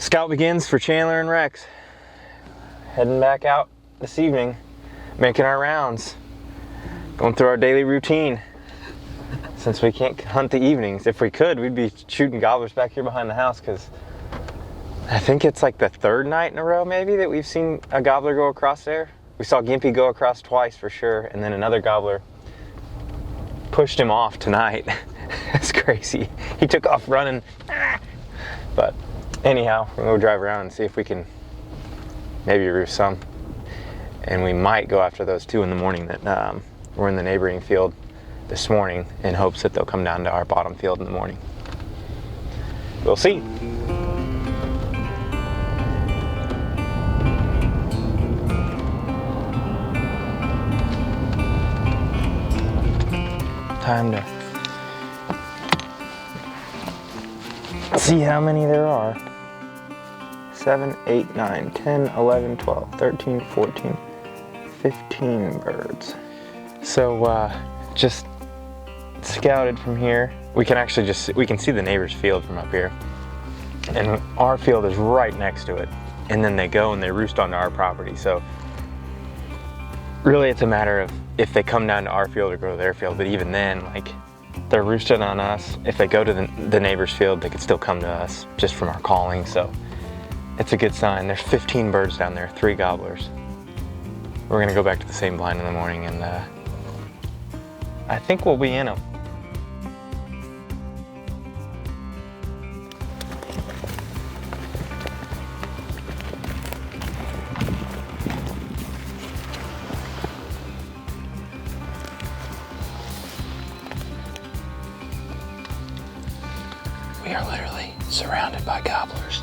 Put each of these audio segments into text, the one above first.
Scout begins for Chandler and Rex. Heading back out this evening, making our rounds, going through our daily routine. Since we can't hunt the evenings, if we could, we'd be shooting gobblers back here behind the house, because I think it's like the third night in a row maybe that we've seen a gobbler go across there. We saw Gimpy go across twice for sure, and then another gobbler pushed him off tonight. That's crazy. He took off running. But anyhow, we're gonna go drive around and see if we can maybe roost some. And we might go after those two in the morning that were in the neighboring field this morning, in hopes that they'll come down to our bottom field in the morning. We'll see. Time to see how many there are. 7, 8, 9, 10, 11, 12, 13, 14, 15 birds. So just scouted from here. We can actually we can see the neighbor's field from up here. And our field is right next to it. And then they go and they roost onto our property. So really it's a matter of if they come down to our field or go to their field. But even then, like, they're roosting on us. If they go to the neighbor's field, they could still come to us just from our calling. So it's a good sign. There's 15 birds down there, 3 gobblers. We're gonna go back to the same blind in the morning, and I think we'll be in them. We are literally surrounded by gobblers.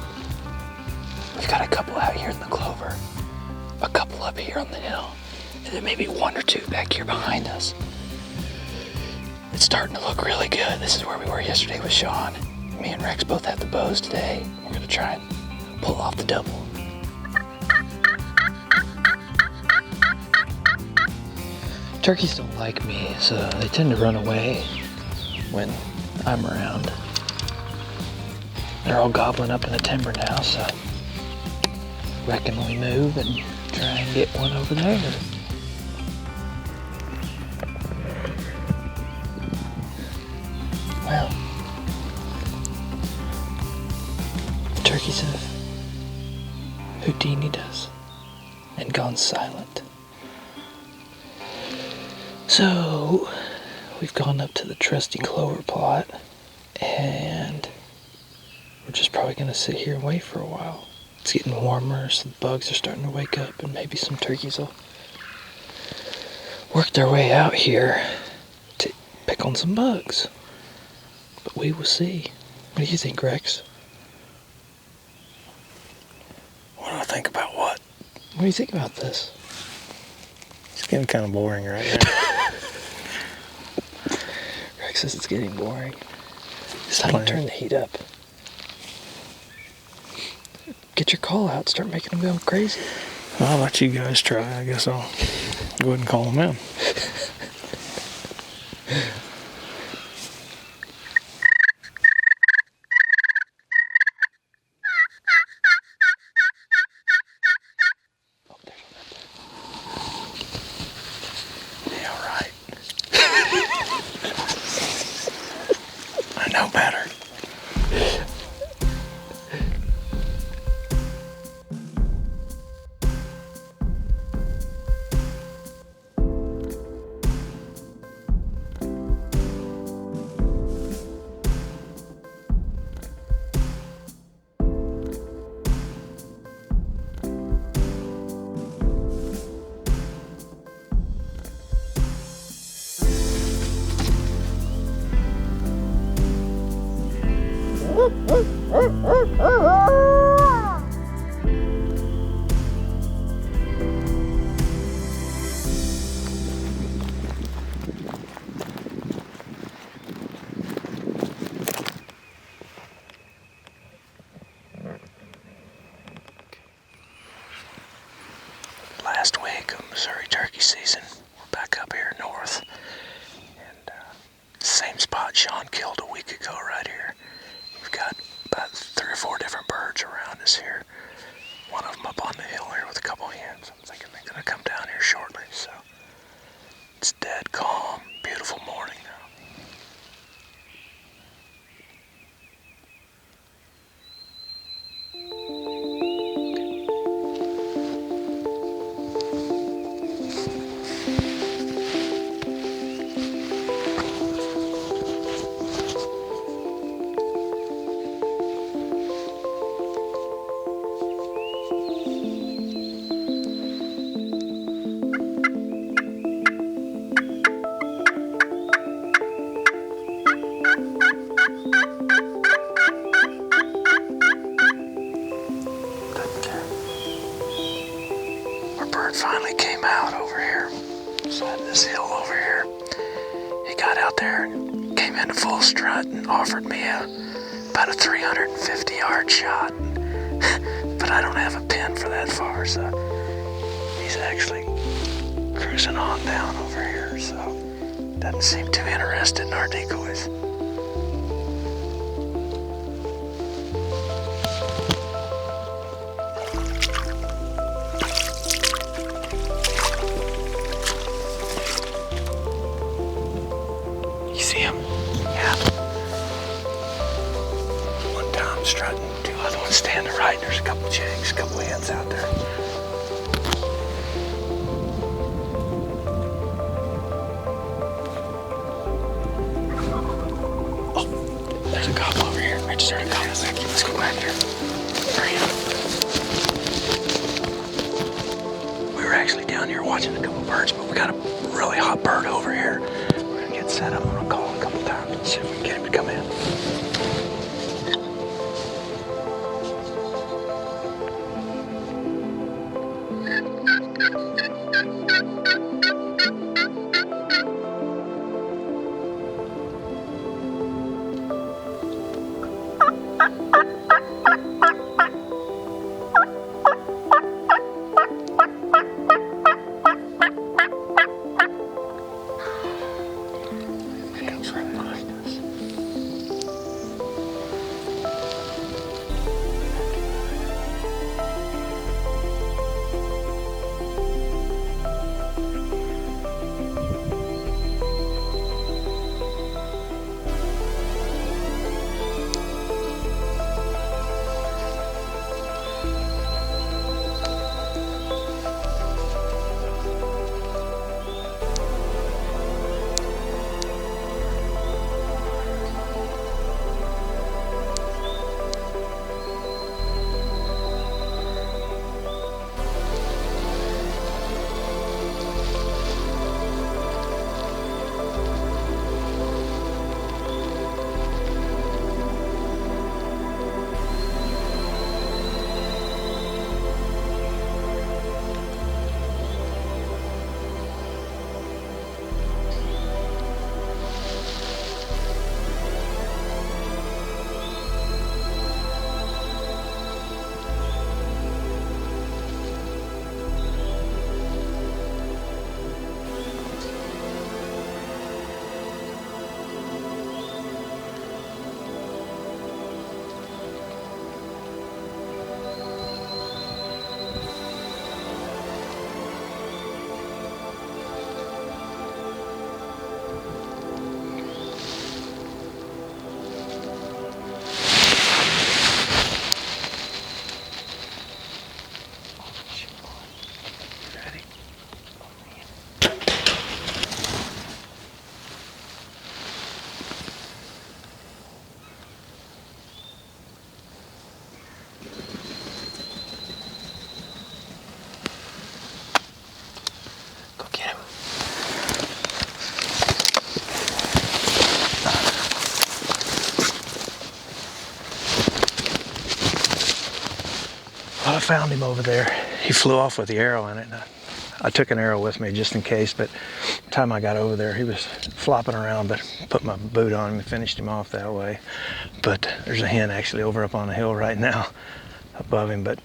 We've got a couple out here in the clover, a couple up here on the hill, and then maybe 1 or 2 back here behind us. It's starting to look really good. This is where we were yesterday with Sean. Me and Rex both have the bows today. We're gonna try and pull off the double. Turkeys don't like me, so they tend to run away when I'm around. They're all gobbling up in the timber now, so reckon we move and try and get one over there. Well, turkeys have Houdini'd us and gone silent. So we've gone up to the trusty clover plot, and we're just probably gonna sit here and wait for a while. It's getting warmer, so the bugs are starting to wake up, and maybe some turkeys will work their way out here to pick on some bugs. But we will see. What do you think, Rex? What do I think about what? What do you think about this? It's getting kind of boring right now. Rex says it's getting boring. It's time to turn the heat up. Get your call out, start making them go crazy. Well, I'll let you guys try. I guess I'll go ahead and call them in. Oh, there's one. Yeah, right. I know better. Last week of Missouri turkey season, we're back up here north, and same spot Sean killed a week ago right here. We've got about 3 or 4 different birds around us bird finally came out over here, side of this hill over here. He got out there and came into full strut and offered me about a 350-yard shot. But I don't have a pin for that far, so he's actually cruising on down over here, so doesn't seem too interested in our decoys. You see him? Yeah. One Tom strutting, two other ones stand to right. There's a couple jigs, a couple hens out there. There's a gobbler over here. I just heard a gobbler. Let's go back there. Hurry up. We were actually down here watching a couple birds, but we got a really hot bird over here. We're gonna get set up. I'm gonna call him a couple times and see if we can get him to come in. Well, I found him over there. He flew off with the arrow in it. And I took an arrow with me just in case, but the time I got over there, he was flopping around, but put my boot on him and finished him off that way. But there's a hen actually over up on the hill right now above him, but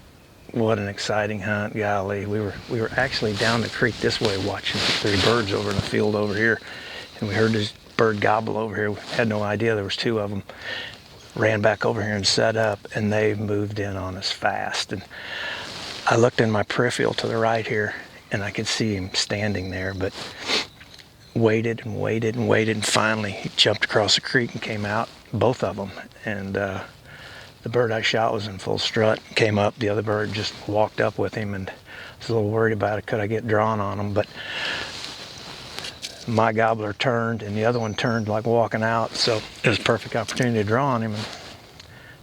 what an exciting hunt, golly. We were actually down the creek this way watching three birds over in the field over here, and we heard this bird gobble over here. We had no idea there was two of them. Ran back over here and set up, and they moved in on us fast. And I looked in my peripheral to the right here, and I could see him standing there, but waited and waited and waited, and finally he jumped across the creek and came out, both of them. And the bird I shot was in full strut, came up. The other bird just walked up with him, and I was a little worried about it. Could I get drawn on him? But my gobbler turned, and the other one turned like walking out, so it was a perfect opportunity to draw on him. And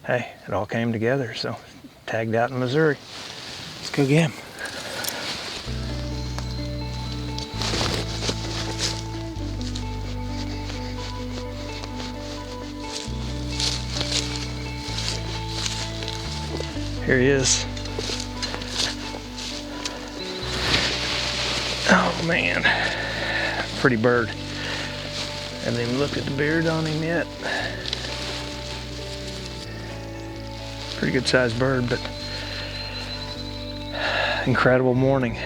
hey, it all came together, so tagged out in Missouri. Let's go get him. Here he is. man, pretty bird. Haven't even looked at the beard on him yet. Pretty good sized bird, but incredible morning.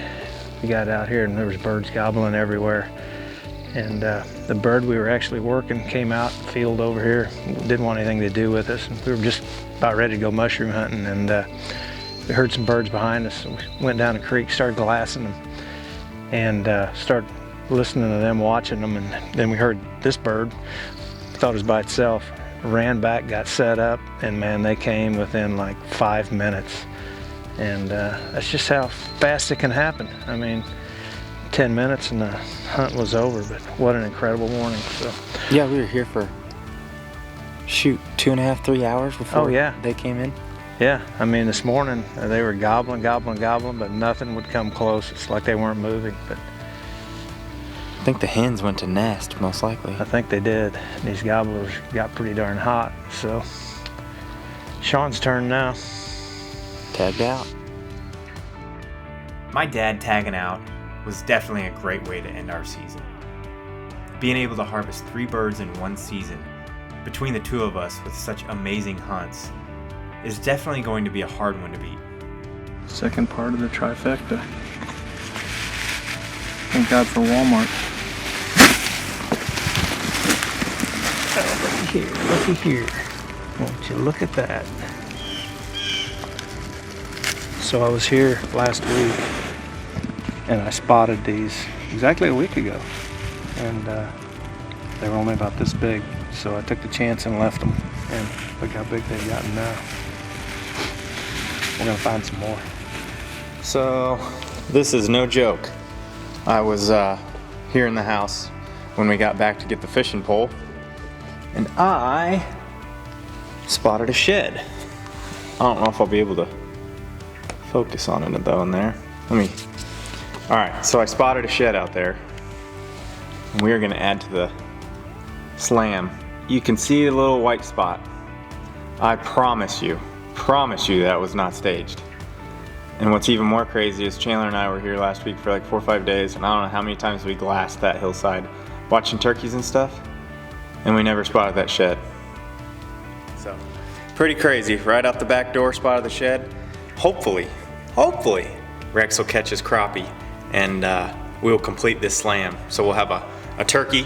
We got out here and there was birds gobbling everywhere. And the bird we were actually working came out in the field over here, didn't want anything to do with us. And we were just about ready to go mushroom hunting, and we heard some birds behind us. So we went down the creek, started glassing them, and started listening to them, watching them. And then we heard this bird, thought it was by itself, ran back, got set up, and man, they came within like 5 minutes. And that's just how fast it can happen. I mean, 10 minutes and the hunt was over, but what an incredible morning. So yeah, we were here for, shoot, 2.5, 3 hours before they came in. Yeah, I mean, this morning they were gobbling, but nothing would come close. It's like they weren't moving. But I think the hens went to nest, most likely. I think they did. These gobblers got pretty darn hot. So Sean's turn now. Tagged out. My dad tagging out was definitely a great way to end our season. Being able to harvest 3 birds in one season, between the two of us with such amazing hunts, is definitely going to be a hard one to beat. Second part of the trifecta. Thank God for Walmart. Oh, looky here. Won't you look at that? So I was here last week and I spotted these exactly a week ago, and they were only about this big, so I took the chance and left them, and look how big they've gotten now. We're gonna find some more. So this is no joke. I was here in the house when we got back to get the fishing pole, and I spotted a shed. I don't know if I'll be able to focus on it though in there. Alright, so I spotted a shed out there, and we are going to add to the slam. You can see a little white spot. I promise you that was not staged. And what's even more crazy is Chandler and I were here last week for like 4 or 5 days, and I don't know how many times we glassed that hillside watching turkeys and stuff, and we never spotted that shed. So, pretty crazy. Right out the back door, spotted the shed. Hopefully, Rex will catch his crappie, and we'll complete this slam. So we'll have a turkey.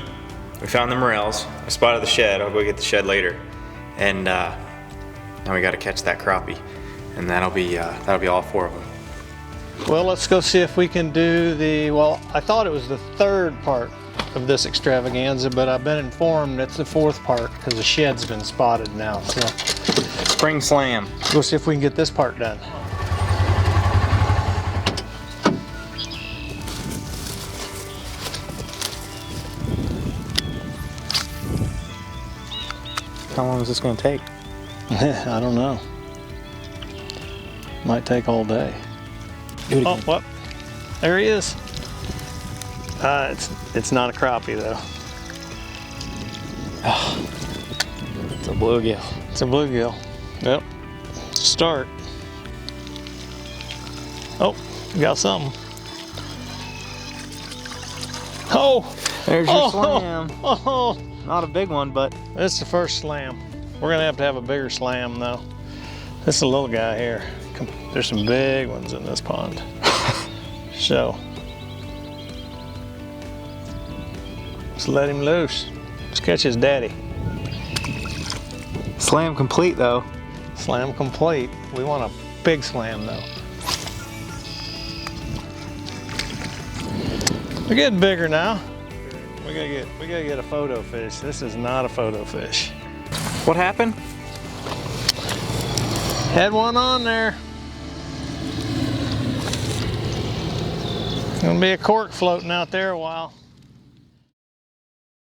We found the morels. I spotted the shed. I'll go get the shed later, and now we got to catch that crappie, and that'll be all 4 of them. Well, let's go see if we can do well, I thought it was the 3rd part of this extravaganza, but I've been informed it's the 4th part because the shed's been spotted now. So Spring slam. we'll see if we can get this part done. How long is this going to take? I don't know. Might take all day. Oh, what? There he is. It's not a crappie though. It's a bluegill. It's a bluegill. Yep. Start. Oh, got something. Oh! There's your slam. Oh! Not a big one, but This is the first slam. We're gonna have to have a bigger slam though. This is a little guy here. There's some big ones in this pond. So, let's let him loose. Let's catch his daddy. slam complete though. Slam complete. We want a big slam though. We're getting bigger now. We gotta get a photo fish. This is not a photo fish. What happened? Had one on there. Gonna be a cork floating out there a while.